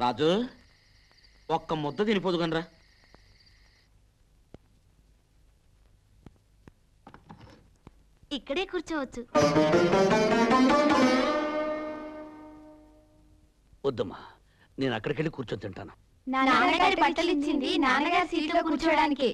రాజు ఒక్క ముద్ద తినిపోదుగనరా. ఇక్కడే కూర్చోవచ్చు. వద్దమ్మా, నేను అక్కడికి వెళ్ళి కూర్చొని తింటాను. నాన్నగారి బట్టలు ఇచ్చింది నాన్నగారి సీట్లో కూర్చోడానికి.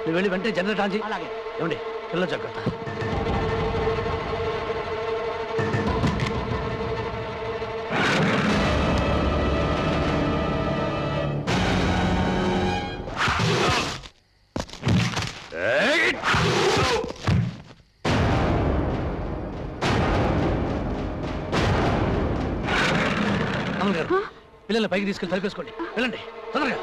నువ్వు వెళ్ళి వెంటనే జనరేట్ ఆన్ చేయి. ఏమండి పిల్లలు జాగ్రత్త. అమలు గారు, పిల్లల్ని పైకి తీసుకెళ్ళి తలిపేసుకోండి. వెళ్ళండి తొందరగా.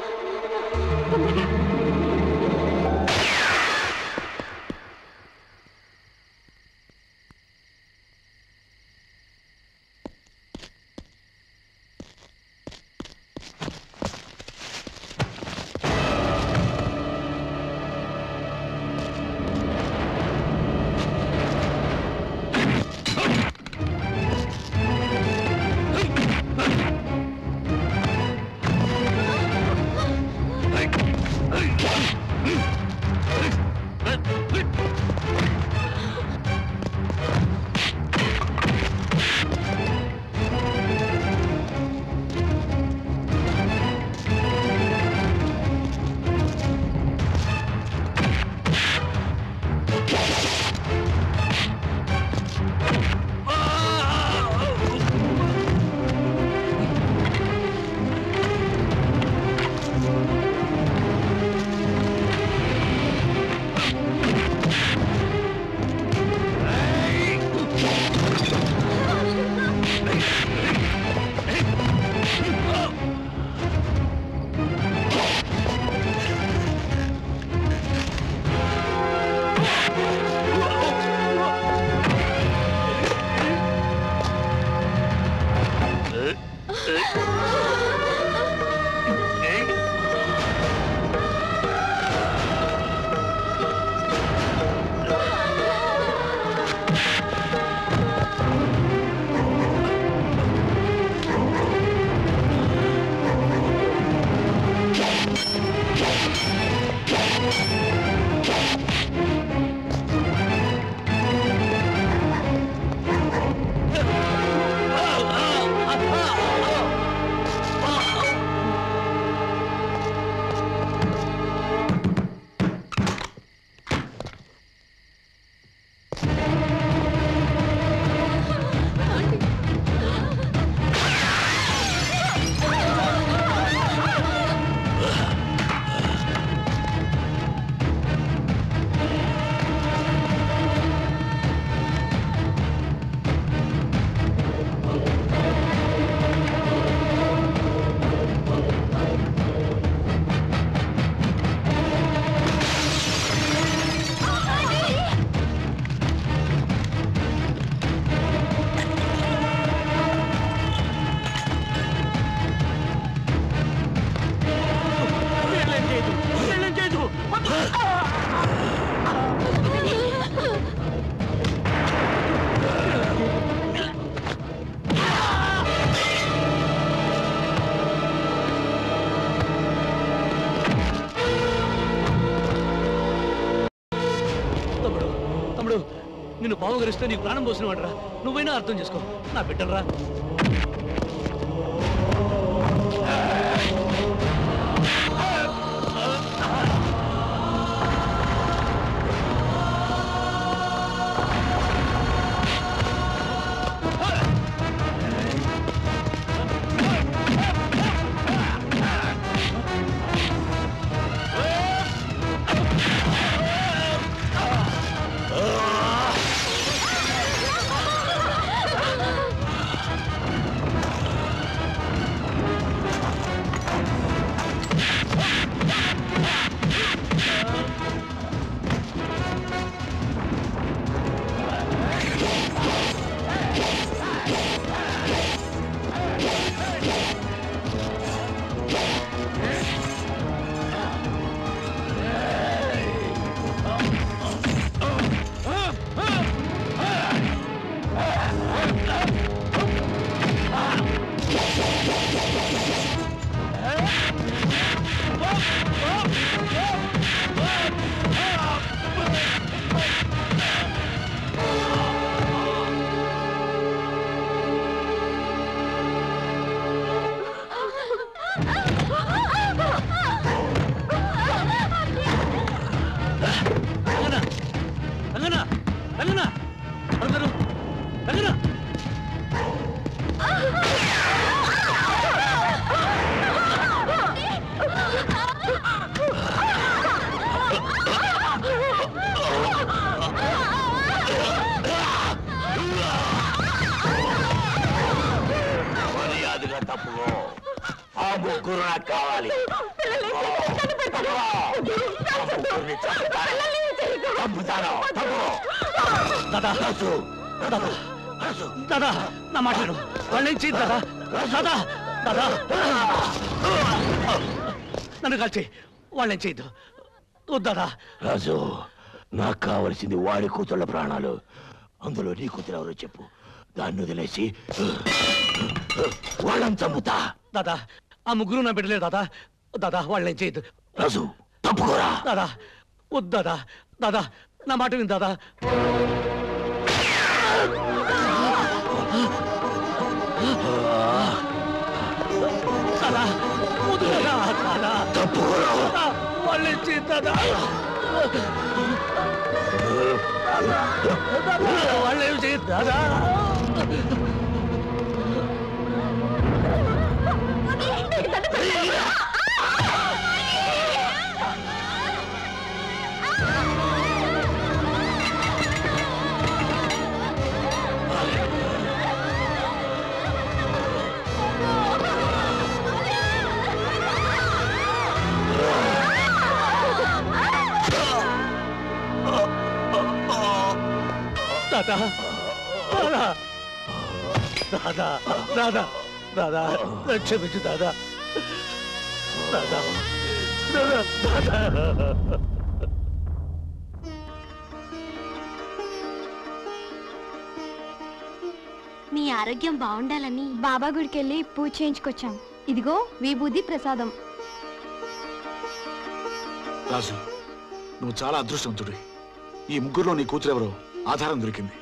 నిన్ను బావగరిస్తే నీకు ప్రాణం పోసిన వాడరా. నువ్వైనా అర్థం చేసుకో నా బిడ్డలరా. దాదా నా మాటలు వాళ్ళేం చేయదు దాదా దాదా దాదా నన్ను కాల్చి వాళ్ళేం చేయద్దు వద్దాదా. రాజు నాకు కావలసింది వాడి కూతుళ్ళ ప్రాణాలు. అందులో నీ కూతురు ఎవరో చెప్పు, దాన్ని వదిలేసి వాళ్ళని చంపుతా. దాదా ఆ ముగ్గురు నా బిడ్డలేదు దాదా. దాదా వాళ్ళేం చేయద్దు. రాజు తప్పుకోరా. దాదా వద్దు దాదా. దాదా నా మాట విని దాదా. దాదా వద్దు దాదా. దాదా తప్పుకోరా. వాళ్ళేం చేయదు దాదా. వాళ్ళేం చేయదు దాదా. దాదా దాదా దాదా దాదా దాదా క్షమించు దాదా. దాదా దాదా దాదా. నీ ఆరోగ్యం బాగుండాలని బాబా గుడికి వెళ్ళి పూజ చేయించుకొచ్చాం. ఇదిగో విభూది ప్రసాదం. రాజు నువ్వు చాలా అదృష్టవంతుడి. ఈ ముగ్గురులో నీ కూతురెవరో ఆధారం దొరికింది.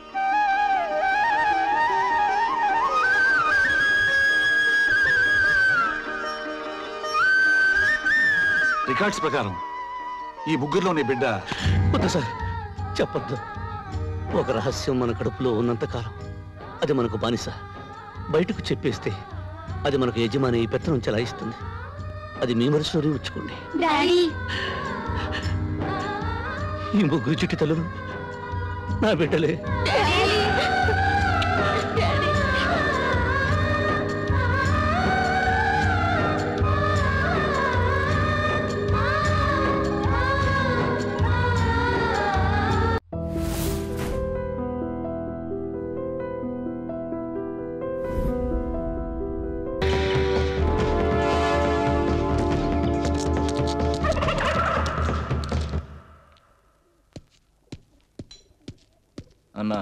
రికార్డ్స్ ప్రకారం ఈ ముగ్గురులో నీ బిడ్డ. వద్దు సార్ చెప్పొద్దు. ఒక రహస్యం మన కడుపులో ఉన్నంతకాలం అది మనకు బానిస. బయటకు చెప్పేస్తే అది మనకు యజమాని పెత్తనం చెలాయిస్తుంది. అది మీ మనసులోనే ఉంచుకోండి. ఈ ముగ్గురు చిట్టి తల్లులు నా బిడ్డలే. అన్నా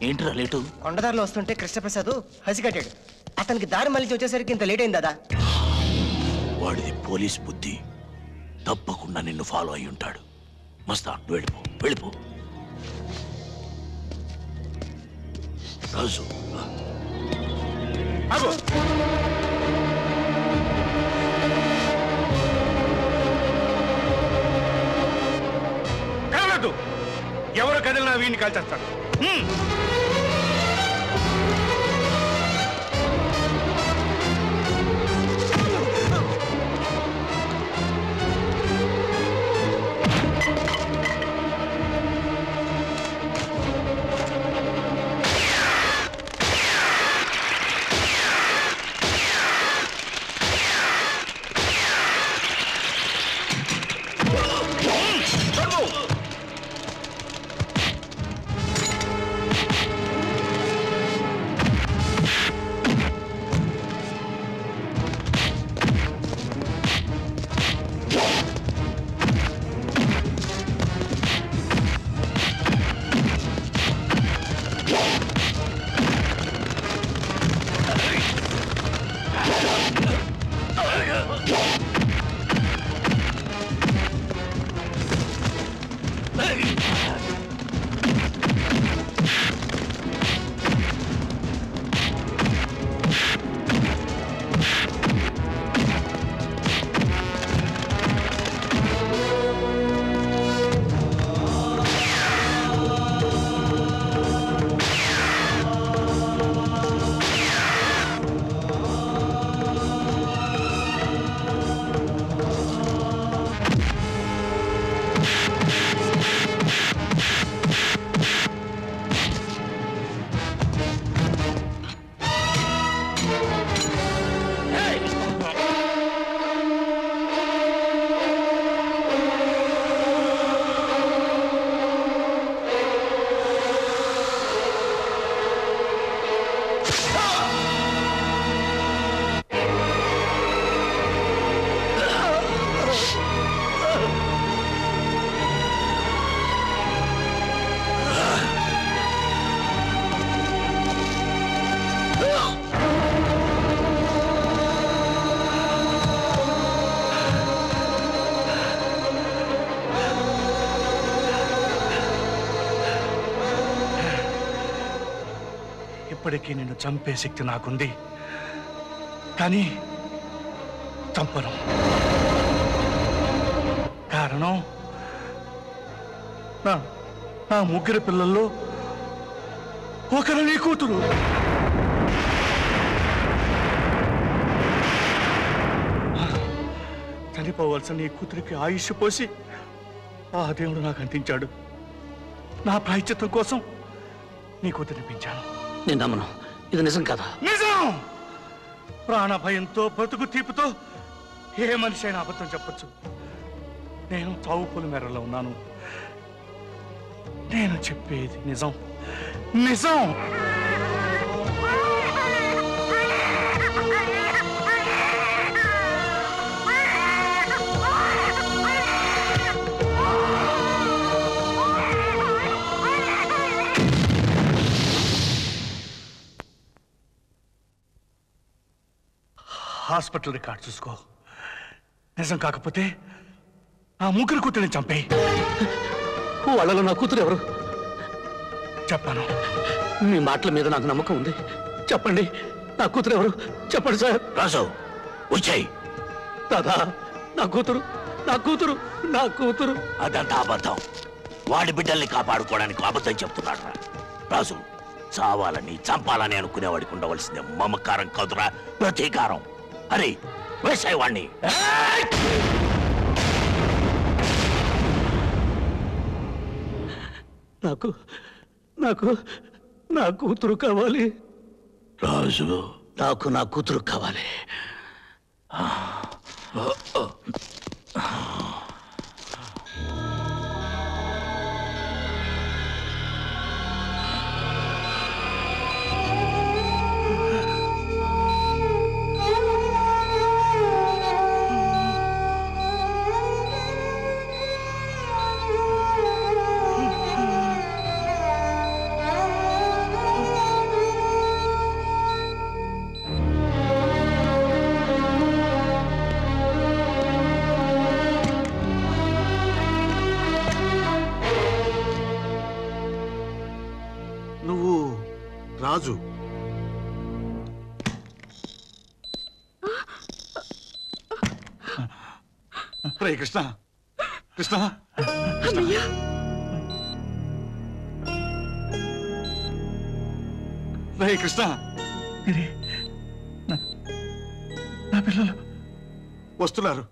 ఏంట్రా లేటు? కొండదారిలో వస్తుంటే కృష్ణప్రసాద్ హసి కట్టాడు. అతనికి దారి మళ్ళీ వచ్చేసరికి ఇంత లేట్ అయింది దాదా. వాడిది పోలీస్ బుద్ధి. తప్పకుండా నిన్ను ఫాలో అయి ఉంటాడు. మస్తాన్ వెళ్ళిపో వెళ్ళిపో. రాజు ఎవరు కదిలినా వీడిని కాల్చేస్తాడు. ఇప్పటికీ నిన్ను చంపే శక్తి నాకుంది, కానీ చంపను. కారణం నా ముగ్గురు పిల్లల్లో ఒకరు నీ కూతురు. చనిపోవలసిన నీ కూతురికి ఆయుష్ పోసి ఆ దేవుడు నాకు అందించాడు. నా ప్రాయశ్చిత్తం కోసం నీ కూతురిని పెంచాను. నేను నమ్మను, ఇది నిజం కదా? నిజం. ప్రాణ భయంతో బ్రతుకు తీపుతో ఏ మనిషి అయినా అబద్ధం చెప్పచ్చు. నేను చావు పూల మేరలో ఉన్నాను. నేను చెప్పేది నిజం, నిజం. హాస్పిటల్ రికార్డ్ చూసుకో. నిజం కాకపోతే ఆ ముగ్గురు కూతురిని చంపేయి. వాళ్ళలో నా కూతురు ఎవరు? చెప్పాను. మీ మాటల మీద నాకు నమ్మకం ఉంది. చెప్పండి, నా కూతురు ఎవరు? చెప్పండి సార్. రాజు వచ్చాయి. దాదా, నా కూతురు, నా కూతురు, నా కూతురు. అదంతా అబద్ధం. వాడి బిడ్డల్ని కాపాడుకోవడానికి అబద్ధం చెప్తున్నాడు రా. రాజు, చావాలని చంపాలని అనుకునేవాడికి ఉండవలసిందే మమకారం కాదురా, ప్రతీకారం. అరే వేసాయి వాణ్ణి. నాకు నాకు నా కూతురు కావాలి రాజు. నాకు నా కూతురు కావాలి. నువ్వు రాజు. రే కృష్ణ, కృష్ణ, రే కృష్ణ. ఇది నా పిల్లలు వస్తున్నారు.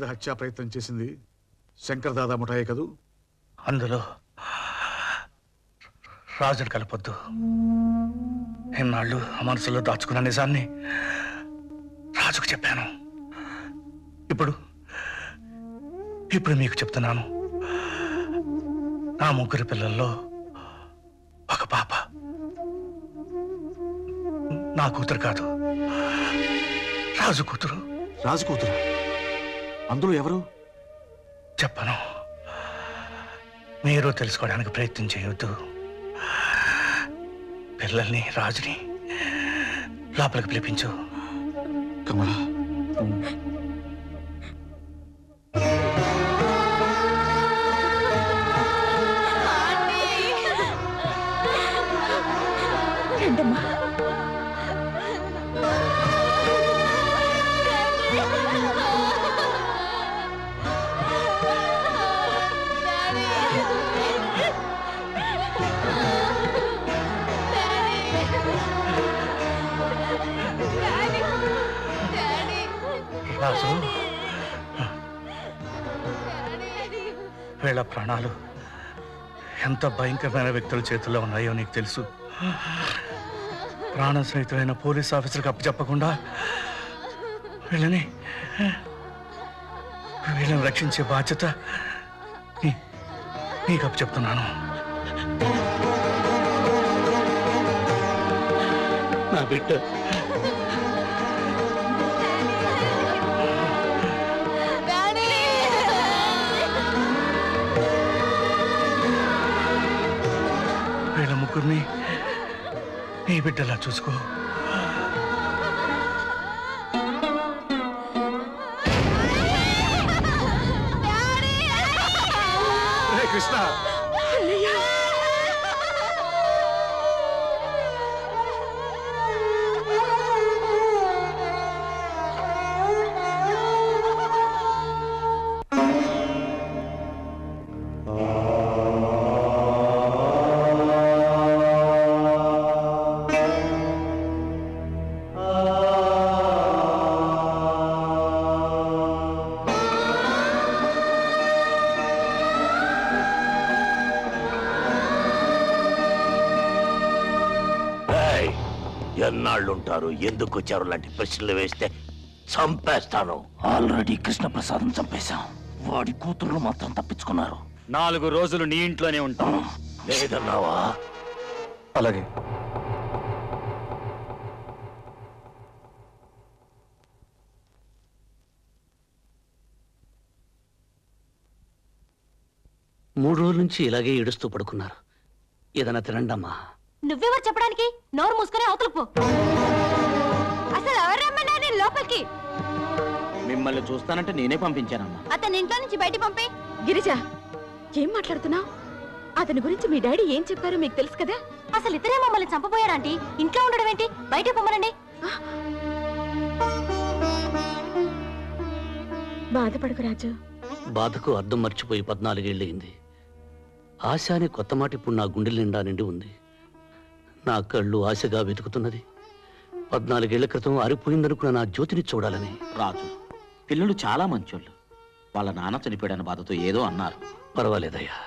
హత్యా ప్రయత్నం చేసింది శంకర్ దాదా ముఠాయే కదూ? అందులో రాజును కలపొద్దు. ఎన్నాళ్ళు ఆ మనసులో దాచుకున్న నిజాన్ని రాజుకు చెప్పాను. ఇప్పుడు మీకు చెప్తున్నాను. నా ముగ్గురు పిల్లల్లో ఒక పాప నా కూతురు కాదు, రాజు కూతురు. రాజు కూతురు? అందులో ఎవరు? చెప్పను. మీరు తెలుసుకోవడానికి ప్రయత్నం చేయవద్దు. పిల్లల్ని, రాజుని లోపలికి పిలిపించు. కమలా, రాజు, వీళ్ళ ప్రాణాలు ఎంత భయంకరమైన వ్యక్తుల చేతుల్లో ఉన్నాయో నీకు తెలుసు. ప్రాణ సహితమైన పోలీస్ ఆఫీసర్కి అప్పచెప్పకుండా వీళ్ళని రక్షించే బాధ్యత నీకు అప్పచెప్తున్నాను. నా బిడ్డ వీళ్ళ ముగ్గురిని నీ బిడ్డలా చూసుకో. కృష్ణ ఎన్నాళ్ళుంటారు, ఎందుకు వచ్చారు లాంటి ప్రశ్నలు వేస్తే చంపేస్తాను. ఆల్రెడీ కృష్ణప్రసాదం చంపేశాం, వాడి కూతురు మాత్రం తప్పించుకున్నారు. 4 రోజులు నీ ఇంట్లోనే ఉంటాం. లేదన్నావా? అలాగే. మూడు రోజుల నుంచి ఇలాగే ఏడుస్తూ పడుకున్నారు. ఏదైనా తినండమ్మా. నువ్వెవరు చెప్పడానికి? నోరు మూసుకొని అవతలకు పో. అసలు ఎవరు రమ్మన్నారు నేను లోపలికి? మిమ్మల్ని చూస్తానంటే నేనే పంపించానమ్మా. అతని ఇంట్లో నుంచి బయట పంపి. గిరిజ, ఏం మాట్లాడుతున్నావు? అతని గురించి మీ డాడీ ఏం చెప్పారో మీకు తెలుసు కదా? అసలు ఇతరే మమ్మల్ని చంపబోయారంటీ. ఇంట్లో ఉండడం ఏంటి? బయట పొమ్మనండి. బాధపడకు రాజు. బాధకు అర్థం మర్చిపోయి 14 ఏళ్ళయింది. ఆశ అనే కొత్త మాట ఇప్పుడు నా గుండెల నిండా నిండి ఉంది. నా కళ్ళు ఆశగా వెతుకుతున్నది 14 ఏళ్ల క్రితం ఆరిపోయిందనుకున్న నా జ్యోతిని చూడాలని. రాజు, పిల్లలు చాలా మంచోళ్ళు. వాళ్ళ నాన్న చనిపోయాడన్న బాధతో ఏదో అన్నారు. పర్వాలేదయ్యా,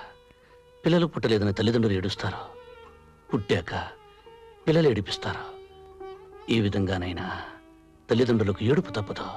పిల్లలు పుట్టలేదని తల్లిదండ్రులు ఏడుస్తారు, పుట్టాక పిల్లలు ఏడిపిస్తారు. ఈ విధంగానైనా తల్లిదండ్రులకు ఏడుపు తప్పదు.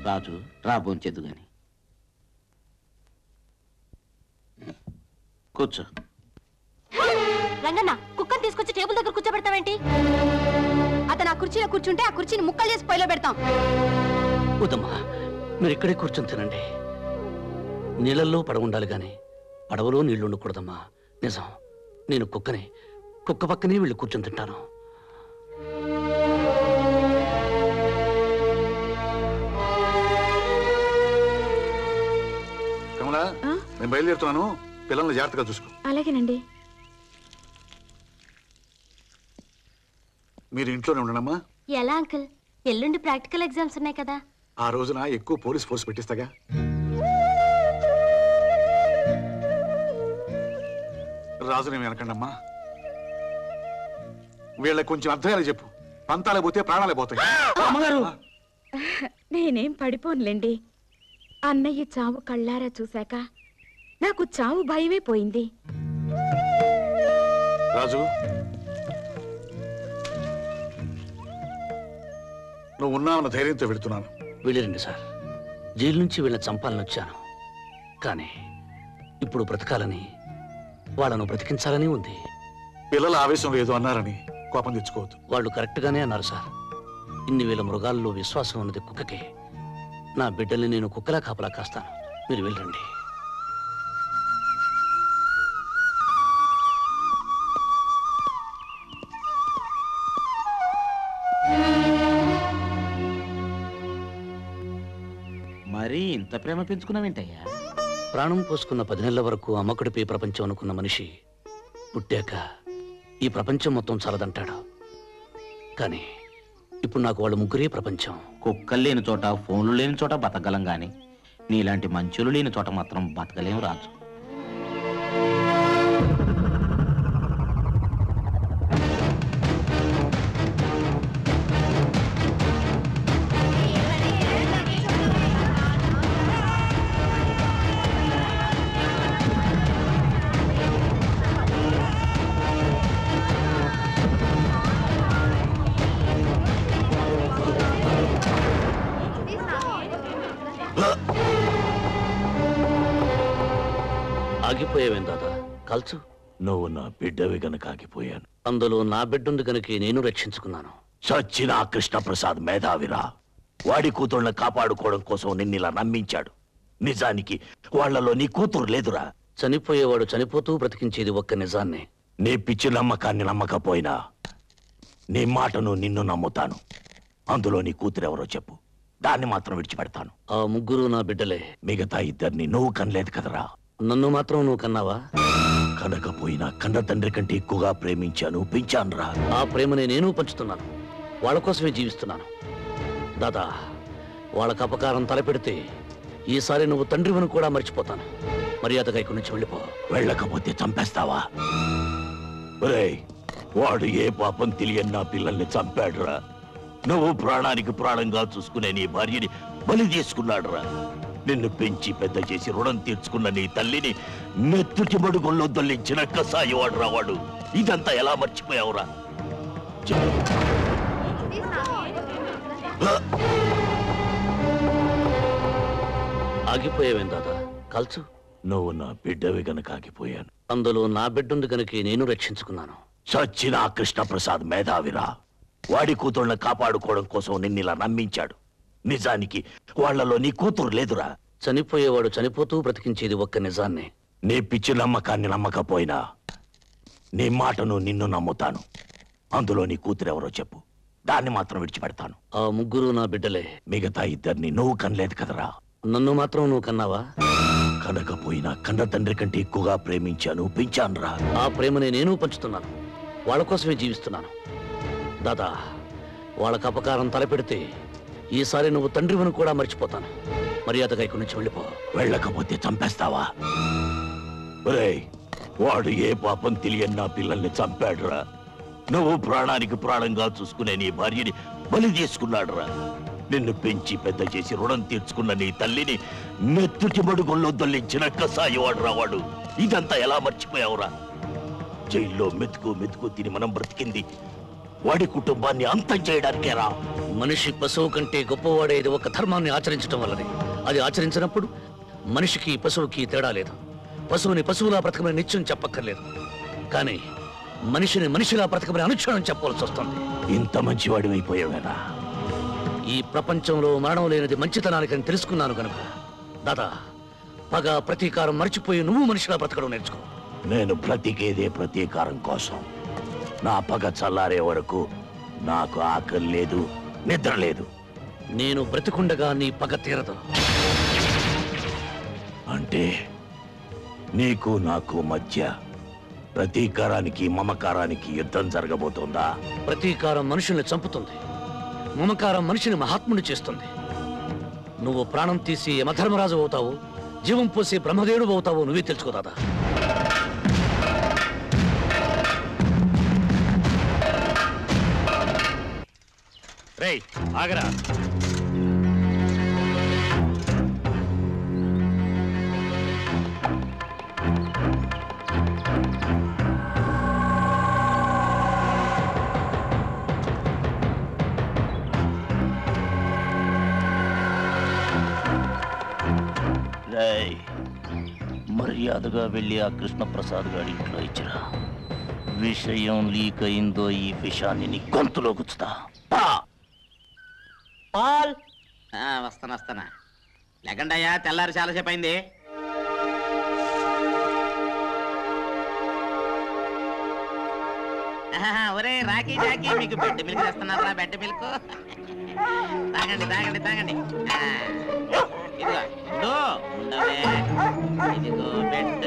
రాజు, రా భోంచేద్దు గాని. కూర్చో. రంగన్న, కుక్కను తీసుకొచ్చి టేబుల్ దగ్గర కూర్చోబెడతావేంటి? అతను ఆ కుర్చీలో కూర్చుంటే ఆ కుర్చీని ముక్కలు చేసి పొయ్యిలో పెడతాం. వద్దమ్మా, మీరు ఇక్కడే కూర్చొని తినండి. నీళ్ళల్లో పడవ ఉండాలి గాని పడవలో నీళ్లు ఉండకూడదమ్మా. నిజం, నేను కుక్కనే. కుక్క పక్కనే వీళ్ళు కూర్చొని తింటాను. కమలా, నేను బయలుదేరుతున్నాను. పిల్లల్ని జాగ్రత్తగా చూసుకో. అలాగేనండి. మీరు ఇంట్లోనే ఉండనమ్మా. ఎలా అంకుల్? ఎల్లుండి ప్రాక్టికల్ ఎగ్జామ్స్ ఉన్నాయి కదా. ఆ రోజున ఎక్కువ పోలీస్ ఫోర్స్ పెట్టిస్తాగా. రాజుని వెనకండమ్మా. వీళ్ళకి కొంచెం అర్థమయ్యేలా చెప్పు. పంతాలే పోతే ప్రాణాలే పోతాయి. అమ్మగారు, నేనేం పడిపోనులేండి. అన్నయ్య చావు కళ్ళారా చూశాక నాకు చావు భయమే పోయింది. రాజు, నువ్వు ఉన్నావన్న ధైర్యంతో వెళుతున్నాను. వెళ్ళిరండి సార్. జైలు నుంచి వీళ్ళని చంపాలని వచ్చాను, కానీ ఇప్పుడు బ్రతకాలని, వాళ్ళను బ్రతికించాలని ఉంది. పిల్లల ఆవేశంలో ఏదో అన్నారని కోపం తెచ్చుకోవద్దు. వాళ్ళు కరెక్ట్గానే అన్నారు సార్. ఇన్ని వేల మృగాల్లో విశ్వాసం ఉన్నది కుక్కకే. నా బిడ్డల్ని నేను కుక్కలా కాపలా కాస్తాను. మీరు వెళ్ళండి. మరి ఇంత ప్రేమ పెంచుకున్నావేంటయ్యా? ప్రాణం పోసుకున్న 10 నెలల వరకు అమ్మకుడిపై ప్రపంచం అనుకున్న మనిషి పుట్టాక ఈ ప్రపంచం మొత్తం చాలదంటాడు. కానీ ఇప్పుడు నాకు వాళ్ళు ముగ్గురే ప్రపంచం. కుక్కలు లేని చోట, ఫోన్లు లేని చోట బతకగలం గాని నీలాంటి మంచులు లేని చోట మాత్రం బతకలేం రాజు. ఆగిపోయావేం దాదా? కల్చు. నువ్వు నా బిడ్డవి గనక ఆగిపోయాను. అందులో నా బిడ్డుంది గనక నేను రక్షించుకున్నాను. చచ్చిన ఆ కృష్ణప్రసాద్ మేధావిరా. వాడి కూతుళ్ళని కాపాడుకోవడం కోసం నిన్నిలా నమ్మించాడు. నిజానికి వాళ్లలో నీ కూతురు లేదురా. చనిపోయేవాడు చనిపోతూ బ్రతికించేది ఒక్క నిజాన్ని. నీ పిచ్చి నమ్మకాన్ని నమ్మకపోయినా నీ మాటను నిన్ను నమ్ముతాను. అందులో నీ కూతురెవరో చెప్పు, దాన్ని మాత్రం విడిచిపెడతాను. ఆ ముగ్గురు నా బిడ్డలే. మిగతా ఇద్దరిని నువ్వు కనలేదు కదరా. నన్ను మాత్రం నువ్వు కన్నావా? కనకపోయినా కన్న తండ్రి కంటే ఎక్కువగా ప్రేమించాను, పెంచానురా. ఆ ప్రేమని నేను పంచుతున్నాను. వాళ్ళ కోసమే జీవిస్తున్నాను. దాదా, వాళ్ళకు అపకారం తలపెడితే ఈసారి నువ్వు తండ్రివని కూడా మర్చిపోతాను. మర్యాదగా ఇక్కడి నుంచి వెళ్ళిపో. వెళ్ళకపోతే చంపేస్తావా? ఒరేయ్, వాడు ఏ పాపం తెలియని నా పిల్లల్ని చంపాడురా. నువ్వు ప్రాణానికి ప్రాణంగా చూసుకునే నీ భార్యని బలి తీసుకున్నాడురా. నిన్ను పెంచి పెద్ద చేసి రుణం తీర్చుకున్న నీ తల్లిని మెత్తుటి మడుగుల్లో దొల్లించిన కసాయివాడు రావాడు. ఇదంతా ఎలా మర్చిపోయావురా? ఆగిపోయావేం దాదా? కల్చు. నువ్వు నా బిడ్డవి గనక ఆగిపోయాను. అందులో నా బిడ్డుంది గనక నేను రక్షించుకున్నాను. చచ్చిన ఆ కృష్ణప్రసాద్ మేధావిరా. వాడి కూతుళ్ళని కాపాడుకోవడం కోసం నిన్నిలా నమ్మించాడు. నిజానికి వాళ్లలో నీ కూతురు లేదురా. చనిపోయేవాడు చనిపోతూ బ్రతికించేది ఒక్క నిజాన్ని. నీ పిచ్చి నమ్మకాన్ని నమ్మకపోయినా నీ మాటను నిన్ను నమ్ముతాను. అందులో నీ కూతురెవరో చెప్పు, దాన్ని మాత్రం విడిచిపెడతాను. ఆ ముగ్గురు నా బిడ్డలే. మిగతా ఇద్దరిని నువ్వు కనలేదు కదరా. నన్ను మాత్రం నువ్వు కన్నావా? కనకపోయినా కన్న తండ్రి కంటే ఎక్కువగా ప్రేమించాను, పెంచానురా. ఆ ప్రేమని నేను పంచుతున్నాను. వాళ్ళ కోసమే జీవిస్తున్నాను. దాదా, వాళ్ళకు అపకారం తలపెడితే ఈసారి నువ్వు తండ్రివని కూడా మర్చిపోతాను. మర్యాదగా ఇక్కడి నుంచి వెళ్ళిపో. వెళ్ళకపోతే చంపేస్తావా? ఒరేయ్, వాడు ఏ పాపం తెలియని నా పిల్లల్ని చంపాడురా. నువ్వు ప్రాణానికి ప్రాణంగా చూసుకునే నీ భార్యని బలి తీసుకున్నాడురా. నిన్ను పెంచి పెద్ద చేసి రుణం తీర్చుకున్న నీ తల్లిని మెత్తుటి మడుగుల్లో దొల్లించిన కసాయివాడు రావాడు. ఇదంతా ఎలా మర్చిపోయావురా? జైల్లో మెతుకు మెతుకు తిని మనం బ్రతికింది వాడి కుటుంబాన్ని అంతం చేయడానికేరా. మనిషి పశువు కంటే గొప్పవాడేది ఒక ధర్మాన్ని ఆచరించడం వల్లనే. అది ఆచరించినప్పుడు మనిషికి పశువుకి తేడా లేదు. పశువుని పశువులా బ్రతకమని నిత్యం చెప్పక్కర్లేదు. కానీ మనిషిని మనిషిలా బ్రతకమని అనుక్షణం చెప్పవలసి వస్తుంది. ఇంత మంచివాడి అయిపోయావేనా? ఈ ప్రపంచంలో మరణం లేనిది మంచితనానికని తెలుసుకున్నాను కనుక దాదా, పగ ప్రతీకారం మర్చిపోయి నువ్వు మనిషిలా బ్రతకడం నేర్చుకో. నేను బ్రతికేదే ప్రతీకారం కోసం. నా పగ చల్లారే వరకు నాకు ఆకలి లేదు, నిద్ర లేదు. నేను బ్రతికుండగా నీ పగ తీరదు. అంటే నీకు నాకు మధ్య ప్రతీకారానికి మమకారానికి యుద్ధం జరగబోతోందా? ప్రతీకారం మనుషుల్ని చంపుతుంది, మమకారం మనిషిని మహాత్ముని చేస్తుంది. నువ్వు ప్రాణం తీసి యమధర్మరాజు అవుతావు, జీవం పోసి బ్రహ్మదేవుడు అవుతావు. నువ్వే తెలుసుకో దాదా. రేయ్, ఆగరా. మర్యాదగా వెళ్ళి ఆ కృష్ణప్రసాద్ గారి ఇంట్లో ఇచ్చిరా. విషయం లీక్ అయిందో ఈ విషయాన్ని నీ గొంతులో గుచ్చుతా. వస్తానా లేకండి అయ్యా, తెల్లారి చాలాసేపు అయింది. ఒరే రాకీ జాకీ, మీకు బెడ్ మిల్క్ తెస్తున్నారా? బెడ్ మిల్క్ తాగండి తాగండి తాగండి. ఇదిగో బెడ్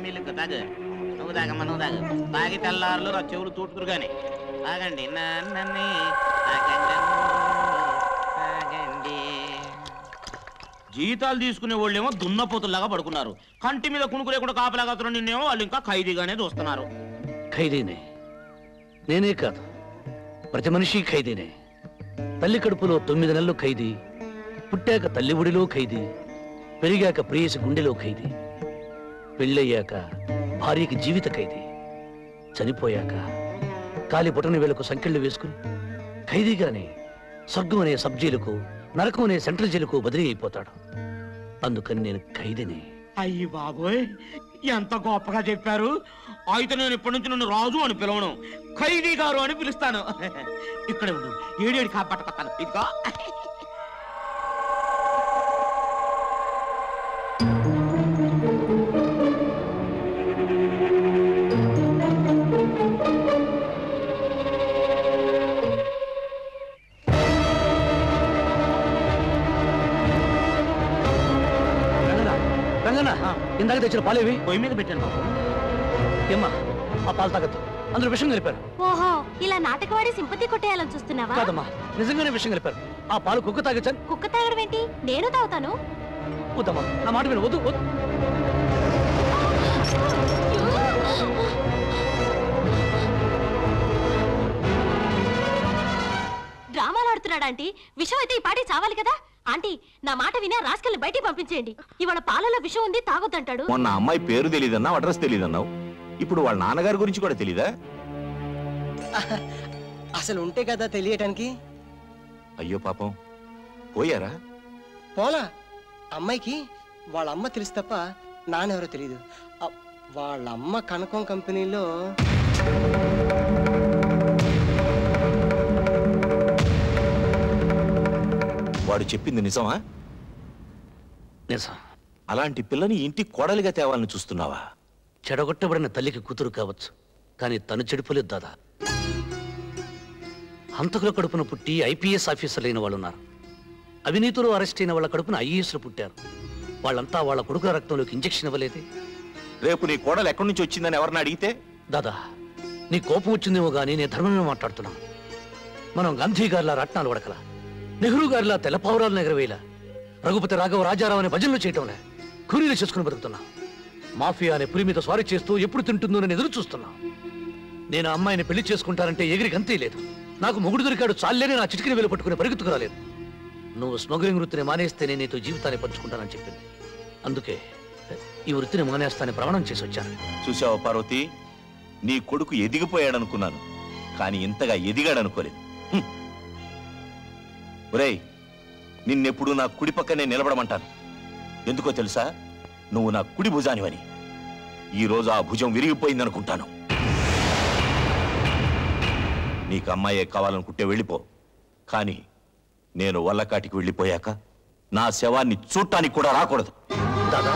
మిల్క్ తాగు. నువ్వు తాగమ్మా, నువ్వు తాగు. తాగి తెల్లారులు నా చెవులు తూటుకురు కానీ తాగండి. తాగండి. జీతాలు తీసుకునే వాళ్ళేమో దున్నపోతుల్లాగా పడుకున్నారు. కంటి మీద కుణుకు లేకుండా కాపలాగా నిన్నేమో వాళ్ళు ఇంకా ఖైదీగానే చూస్తున్నారు. ఖైదీనే, నేనే కాదు, ప్రతి మనిషి ఖైదీనే. తల్లి కడుపులో 9 నెలలు ఖైదీ, పుట్టాక తల్లి ఒడిలో ఖైదీ, పెరిగాక ప్రేయసి గుండెలో ఖైదీ, పెళ్ళయ్యాక భార్యకి జీవిత ఖైదీ, చనిపోయాక కాలి బొటన వేలకు సంకెళ్ళు వేసుకుని ఖైదీగానే స్వర్గం అనే సబ్ జైలుకు, నరకం అనే సెంట్రల్ జైలుకు బదిలీ అయిపోతాడు. అందుకని నేను ఖైదీనే. అయ్యి బాబోయ్, ఎంత గొప్పగా చెప్పారు. అయితే నేను ఇప్పటి నుంచి నన్ను రాజు అని పిలవను, ఖైదీ గారు అని పిలుస్తాను. ఇక్కడ ఉండు, ఏడేడు కాపాడుతాను. ఇదిగో ఇందాక తెచ్చిన పాలేవి పొయ్యి మీద పెట్టాను బాబు. ఏమ్మా, ఆ పాలు తాగద్దు, అందులో విషం కలిపారు. ఓహో, ఇలా నాటకవాడి సింపతి కొట్టేయాలని చూస్తున్నావా? కాదమ్మా, నిజంగానే విషం కలిపారు. ఆ పాలు కుక్క తాగచ్చాను. కుక్క తాగడం ఏంటి? నేను తాగుతాను. వద్దమ్మా, నా మాట విను, వద్దు వద్దు. డ్రామాలు ఆడుతున్నాడా ఆంటీ? విషం అయితే ఈ పాటి చావాలి కదా. ఆంటీ, నా మాట వినే రాస్కల్ని బయటికి పంపించేయండి. ఇవాళ పాలలో విషం ఉంది, తాగొద్దంటాడు. మొన్న అమ్మాయి పేరు తెలియదన్నావు, అడ్రస్ తెలియదన్నావు, ఇప్పుడు వాళ్ళ నాన్నగారి గురించి కూడా తెలీదా? అసలు ఉంటే కదా తెలియటానికి. అయ్యో పాపం, పోయారా? పోలా. అమ్మాయికి వాళ్ళ అమ్మ తెలుసు తప్ప నాన్నెవరో తెలీదు. వాళ్ళ అమ్మ కనకం కంపెనీలో వాడు చెప్పింది నిజమా? నిజం. అలాంటి పిల్లని ఇంటి కోడలిగా తేవాలని చూస్తున్నావా? చెడగొట్టబడిన తల్లికి కూతురు కావచ్చు, కానీ తను చెడిపోలేదు దాదా. హంతకుల కడుపున పుట్టి ఐపీఎస్ ఆఫీసర్లు అయిన వాళ్ళు ఉన్నారు. అవినీతిలో అరెస్ట్ అయిన వాళ్ళ కడుపున ఐఏఎస్లు పుట్టారు. వాళ్ళంతా వాళ్ళ కొడుకుల రక్తంలోకి ఇంజెక్షన్ ఇవ్వలేదే. రేపు నీ కోడలు ఎక్కడి నుంచి వచ్చిందని ఎవరిని అడిగితే? దాదా, నీ కోపం వచ్చిందేమో కానీ నేను ధర్మమే మాట్లాడుతున్నాను. మనం గాంధీ గారిలా రత్నాలు వడకల, నెహ్రూ గారిలా తెల్లపావురాలు ఎగరవేలా, రఘుపతి రాఘవ రాజారావు అనే భజనలు చేయటంలే కూలీలు చేసుకుని బతుకుతున్నా. మాఫియా అనే పురి మీద స్వారీ చేస్తూ ఎప్పుడు తింటుందో నేను ఎదురు చూస్తున్నా. నేను ఆ అమ్మాయిని పెళ్లి చేసుకుంటానంటే ఎగిరి గంతే లేదు. నాకు మొగుడు దొరికాడు చాలేని నా చిటికిన వేలు పట్టుకుని పరిగెత్తుకు రాలేదు. నువ్వు స్మగ్లింగ్ వృత్తిని మానేస్తే నేను నీతో జీవితాన్ని పంచుకుంటానని చెప్పింది. అందుకే ఈ వృత్తిని మానేస్తానని ప్రమాణం చేసి వచ్చాను. చూసావా పార్వతి, నీ కొడుకు ఎదిగిపోయాడనుకున్నాను, కానీ ఇంతగా ఎదిగాడనుకోలేదు. ఒరేయ్, నిన్నెప్పుడు నా కుడి పక్కనే నిలబడమంటాను. ఎందుకో తెలుసా? నువ్వు నా కుడి భుజానివని. ఈరోజు ఆ భుజం విరిగిపోయిందనుకుంటాను. నీకు అమ్మాయే కావాలనుకుంటే వెళ్ళిపో, కానీ నేను వల్లకాటికి వెళ్ళిపోయాక నా శవాన్ని చూడటానికి కూడా రాకూడదు. దాదా,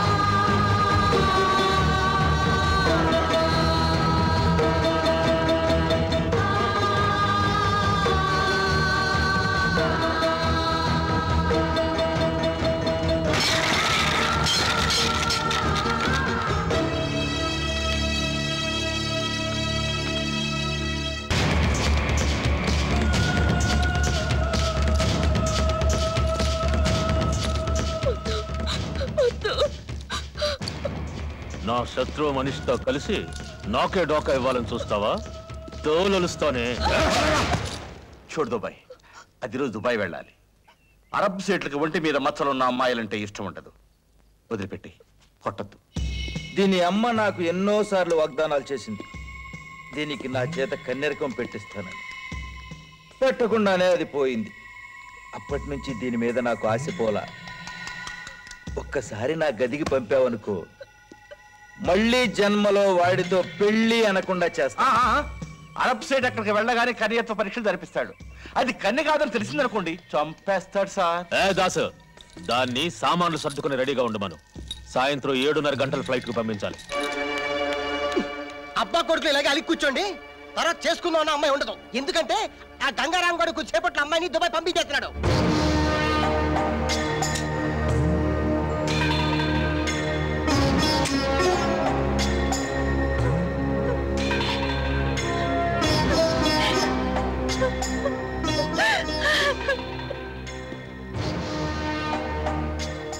నా శత్రువు మనిషితో కలిసి నాకే డోకా ఇవ్వాలని చూస్తావా? తోలుస్తానే. చూడు దుబాయ్, అది రోజు దుబాయ్ వెళ్ళాలి. అరబ్ సీట్లకి ఒంటి మీద మచ్చలున్న అమ్మాయిలంటే ఇష్టం ఉండదు. వదిలిపెట్టి, కొట్టద్దు. దీని అమ్మ నాకు ఎన్నోసార్లు వాగ్దానాలు చేసింది. దీనికి నా చేత కన్నెరకం పెట్టిస్తానని. పెట్టకుండానే అది పోయింది. అప్పటి నుంచి దీని మీద నాకు ఆశ పోలా. ఒక్కసారి నా గదికి పంపావనుకో, మళ్ళీ జన్మలో వాడితో పెళ్లి అనకుండా చేస్తా. అరబ్ సైడ్ అక్కడికి వెళ్ళగానే కన్యత్వ పరీక్షలు జరిపిస్తాడు. అది కన్య కాదని తెలిసిందనుకోండి, చంపేస్తాడు సార్. దాసు, దాన్ని సామాన్లు సర్దుకుని రెడీగా ఉండమను. సాయంత్రం 7:30 గంటల ఫ్లైట్ కు పంపించాలి. అబ్బా కొడుకులు ఇలాగే అలిగి కూర్చోండి, తర్వాత చేసుకుందాం అన్న అమ్మాయి ఉండదు. ఎందుకంటే ఆ గంగారాం గడుకు చేపట్ల అమ్మాయిని దుబాయ్ పంపించేస్తున్నాడు.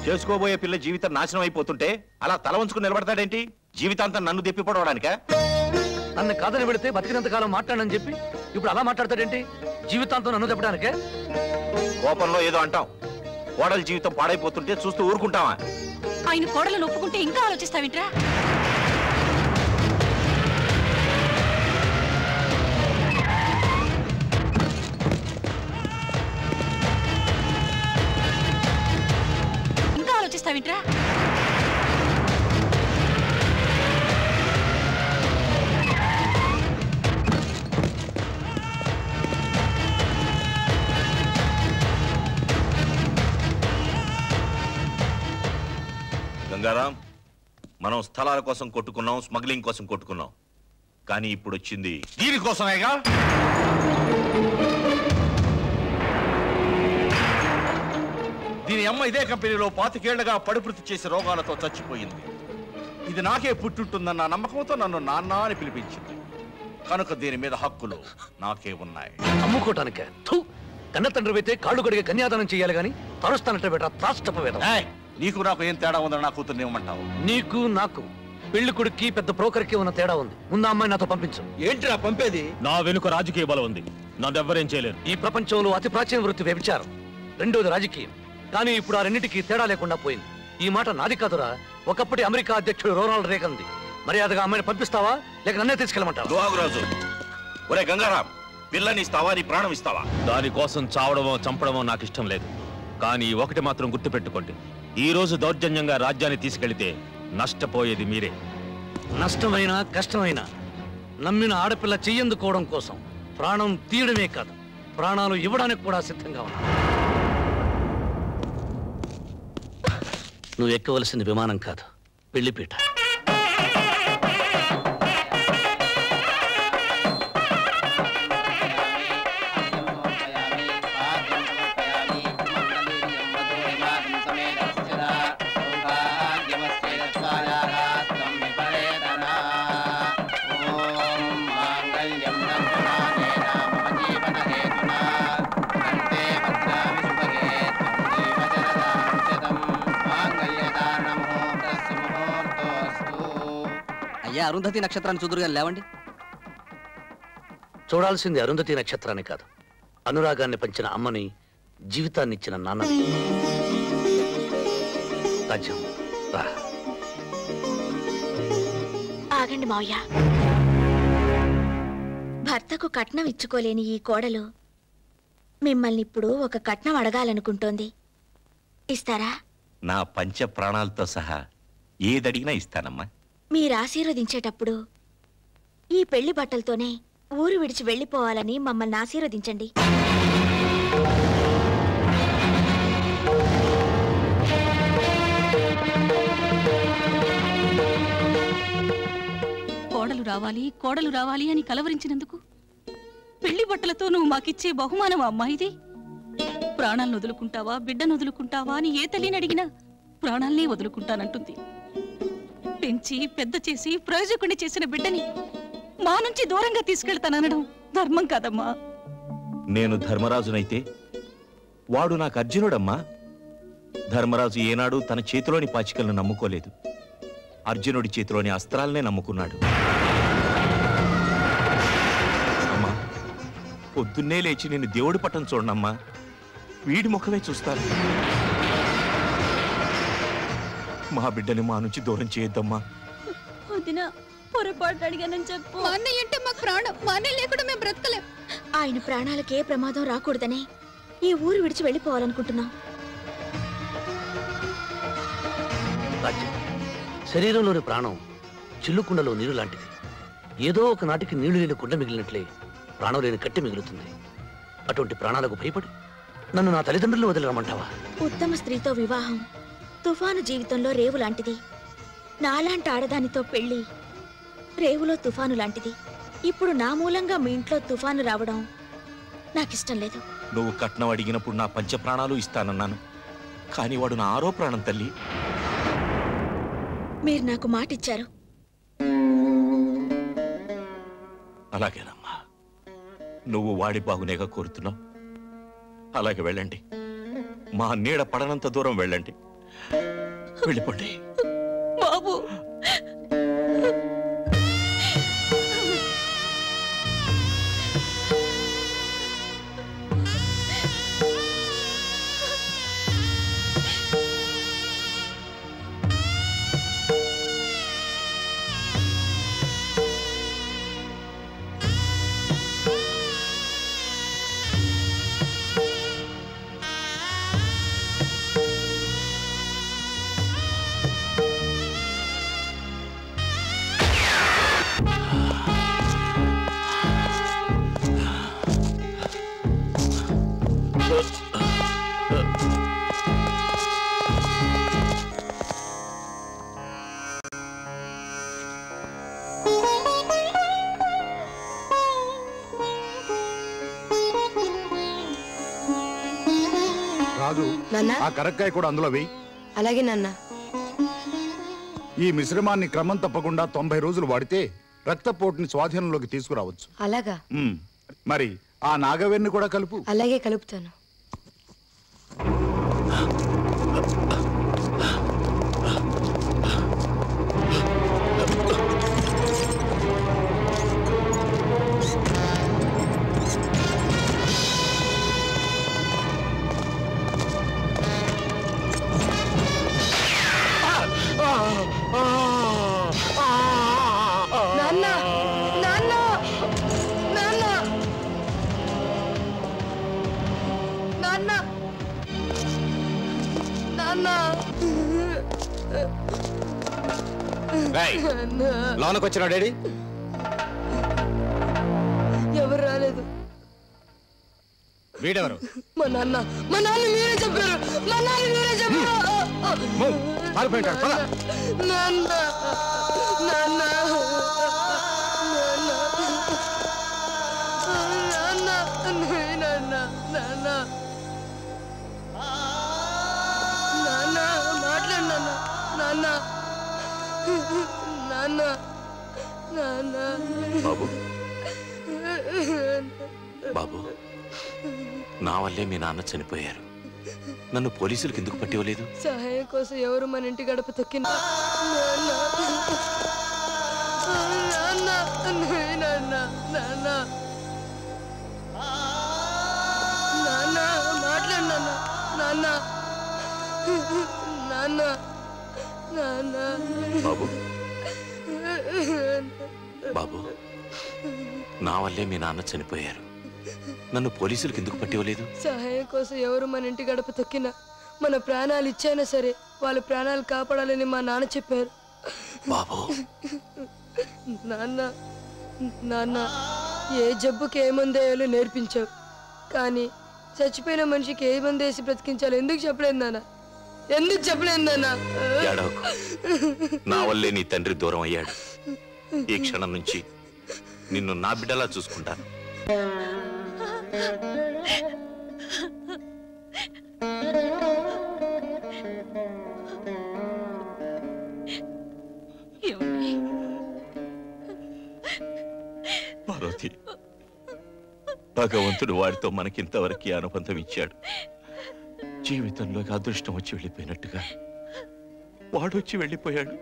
చేసుకోబోయే పిల్ల జీవితం నాశనం అయిపోతుంటే అలా తల వంచుకుని నిలబడతాడేంటి? జీవితాంతం నన్ను దెప్పిపడవడానికా? నన్ను కాదని పెడితే బతికినంత కాలం మాట్లాడని చెప్పి ఇప్పుడు అలా మాట్లాడతాడేంటి? జీవితాంతం నన్ను చెప్పడానికే? కోపంలో ఏదో అంటాం. కోడల జీవితం పాడైపోతుంటే చూస్తూ ఊరుకుంటావా? ఆయన కోడలను ఒప్పుకుంటే ఇంకా ఆలోచిస్తావేంట్రా? ఇంకా ఆలోచిస్తావేంట్రా? గంగారాం, మనం స్థలాల కోసం కొట్టుకున్నాం, స్మగ్లింగ్ కోసం కొట్టుకున్నాం, కానీ ఇప్పుడు వచ్చింది దీనికోసమేగా. దీని అమ్మ ఇదే కంపెనీలో 25 ఏళ్లుగా పడుపుృతి చేసి రోగాలతో చచ్చిపోయింది. ఇది నాకే పుట్టుంటుందన్న నమ్మకంతో నన్ను నాన్న అని పిలిపించింది. కనుక దీని మీద హక్కులు నాకే ఉన్నాయి. అమ్ముకోటానికే? కన్న తండ్రి అయితే కాళ్ళు కడిగే కన్యాదానం చేయాలి గాని తరుస్తానంటే బెట త్రాష్టప వేదం. నీకు నాకు ఏం తేడా ఉందని నా కూతుర్ని ఇవ్వమంటావు? నీకు నాకు పెళ్లి కొడుక్కి పెద్ద బ్రోకర్కి ఉన్న తేడా ఉంది. ముందు అమ్మాయి నాతో పంపించు. ఏంటి నా పంపేది? నా వెనుక రాజకీయ బలం ఉంది, నన్నెవ్వరేం చేయలేరు. ఈ ప్రపంచంలో అతి ప్రాచీన వృత్తి వ్యభిచారం, రెండోది రాజకీయం. కానీ ఇప్పుడు ఆ రెండింటికి తేడా లేకుండా పోయింది. ఈ మాట నాది కాదురా, ఒకప్పటి అమెరికా అధ్యక్షుడు రొనాల్డ్ రేగన్ది. మర్యాదగా అమ్మాయిని పంపిస్తావా లేక నన్నే తీసుకెళ్ళమంటావా? రాజు, ఒరే గంగారాం, పిల్లని ఇస్తావా, నీ ప్రాణం ఇస్తావా? దానికోసం చావడమో చంపడమో నాకు ఇష్టం లేదు. కానీ ఒకటి మాత్రం గుర్తుపెట్టుకోండి, ఈ రోజు దౌర్జన్యంగా రాజ్యాన్ని తీసుకెళ్తే నష్టపోయేది మీరే. నష్టమైనా కష్టమైనా నమ్మిన ఆడపిల్ల చెయ్యందుకోవడం కోసం ప్రాణం తీయడమే కాదు, ప్రాణాలు ఇవ్వడానికి కూడా సిద్ధంగా ఉన్నా. నువ్వు ఎక్కవలసింది విమానం కాదు, పెళ్లిపీట. అరుంధతి నక్షత్రాన్ని చూదురుగా లేవండి. చూడాల్సింది అరుంధతి నక్షత్రాన్ని కాదు, అనురాగాన్ని పంచిన అమ్మని, జీవితాన్ని ఇచ్చిన నాన్నని. రాజ్యం రా. ఆగండి మావయ్య. భర్తకు కట్నం ఇచ్చుకోలేని ఈ కోడలు మిమ్మల్ని ఇప్పుడు ఒక కట్నం అడగాలనుకుంటోంది. ఇస్తారా? నా పంచ ప్రాణాలతో సహా ఏదడిగినా ఇస్తానమ్మా. మీరు ఆశీర్వదించేటప్పుడు ఈ పెళ్లి బట్టలతోనే ఊరు విడిచి వెళ్ళిపోవాలని మమ్మల్ని ఆశీర్వదించండి. కోడలు రావాలి, కోడలు రావాలి అని కలవరించినందుకు పెళ్లి బట్టలతో నువ్వు మాకిచ్చే బహుమానం అమ్మాయిది. ప్రాణాలను వదులుకుంటావా, బిడ్డను వదులుకుంటావా అని ఏ తల్లిని అడిగినా ప్రాణాలనే వదులుకుంటానంటుంది. పెంచి పెద్ద చేసి ప్రయోజకుడిని చేసిన బిడ్డని మా నుంచి దూరంగా తీసుకెళ్తాననడం ధర్మం కాదమ్మా. నేను ధర్మరాజునైతే వాడు నాకు అర్జునుడమ్మా. ధర్మరాజు ఏనాడు తన చేతిలోని పాచికలను నమ్ముకోలేదు, అర్జునుడి చేతిలోని అస్త్రాలనే నమ్ముకున్నాడు. అమ్మా, పొద్దున్నే లేచి నేను దేవుడి పట్టం చూడనమ్మా, వీడి ముఖమే చూస్తాను. మా బిడ్డని మా నుంచి దూరం చేయొద్దమ్మా. వదినా, పొరపాటు అడిగానని చెప్పు. మా అన్నయ్య అంటే మాకు ప్రాణం, మా అన్నయ్య లేకుండా మేము బ్రతకలేం. ఆయన ప్రాణాలకు ఏ ప్రమాదం రాకూడదనే ఈ ఊరు విడిచి వెళ్ళిపోవాలనుకుంటున్నాం. శరీరంలోని ప్రాణం చిల్లుకుండలో నీరు లాంటిది. ఏదో ఒక నాటికి నీళ్లు లేని కుండ మిగిలినట్లే ప్రాణం లేని కట్టి మిగులుతుంది. అటువంటి ప్రాణాలకు భయపడి నన్ను నా తల్లిదండ్రులు వదిలిరమ్మంటావా? ఉత్తమ స్త్రీతో వివాహం తుఫాను జీవితంలో రేవు లాంటిది. నాలాంటి ఆడదానితో పెళ్లి రేవులో తుఫాను లాంటిది. ఇప్పుడు నా మూలంగా మీ ఇంట్లో తుఫాను రావడం నాకిష్టం లేదు. నువ్వు కట్నం అడిగినప్పుడు నా పంచ ప్రాణాలు ఇస్తానన్నాను, కానీ వాడు నా ఆరో ప్రాణం తల్లి. మీరు నాకు మాట ఇచ్చారు. అలాగేనమ్మా, నువ్వు వాడి బాగునేగా కోరుతున్నావు. అలాగే వెళ్ళండి, మా నీడ పడనంత దూరం వెళ్ళండి. వెళ్ళిపోండి. బాబు రాజు, ఆ కరక్కాయ కూడా అందులో వెయ్యి. అలాగే నాన్న. ఈ మిశ్రమాన్ని క్రమం తప్పకుండా 90 రోజులు వాడితే రక్తపోటుని స్వాధీనంలోకి తీసుకురావచ్చు. అలాగా? మరి ఆ నాగవెన్ని కూడా కలుపు. అలాగే కలుపుతాను. నాన్న నాన్న నాన్న నాన్న నాన్న లోనకు వచ్చినా డాడీ? ఎవరు రాలేదు. వీడెవరు? మా నాన్న మీరే చెప్పారు. మా నాన్న మీరే చెప్పారు. నాన్న నాన్న బాబు బాబు, నా వల్లే మీ నాన్న చనిపోయారు. నన్ను పోలీసులకు ఎందుకు పట్టివ్వలేదు? సహాయం కోసం ఎవరు మన ఇంటి గడప తొక్కిన బాబు బాబు, నా వల్లే మీ నాన్న చనిపోయారు. నన్ను పోలీసులకు ఎందుకు పట్టివ్వలేదు? సహాయం కోసం ఎవరు మన ఇంటి గడప తొక్కినా మన ప్రాణాలు ఇచ్చైనా సరే వాళ్ళ ప్రాణాలు కాపాడాలని మా నాన్న చెప్పారు. బాబు నాన్న నాన్న ఏ జబ్బుకి ఏ మందు వేయాలో నేర్పించావు, కానీ చచ్చిపోయిన మనిషికి ఏ మందు వేసి బ్రతికించాలో ఎందుకు చెప్పలేదు నాన్న? ఎందుకు చెప్పలేదు నాన్న? ఏడవకు. నా వల్లే నీ తండ్రి దూరం అయ్యాడు. ఈ క్షణం నుంచి నిన్ను నా బిడ్డలా చూసుకుంటాను. పార్వతి, భగవంతుడు వాడితో మనకింతవరకు అనుబంధం ఇచ్చాడు. జీవితంలోకి అదృష్టం వచ్చి వెళ్ళిపోయినట్టుగా వాడు వచ్చి వెళ్ళిపోయాడు.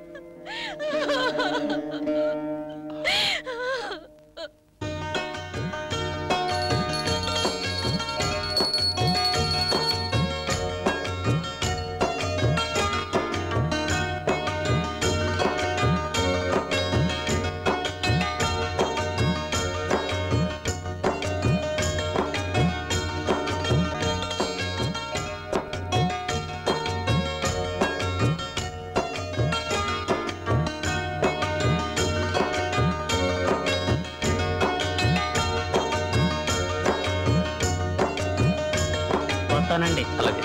అలాగే.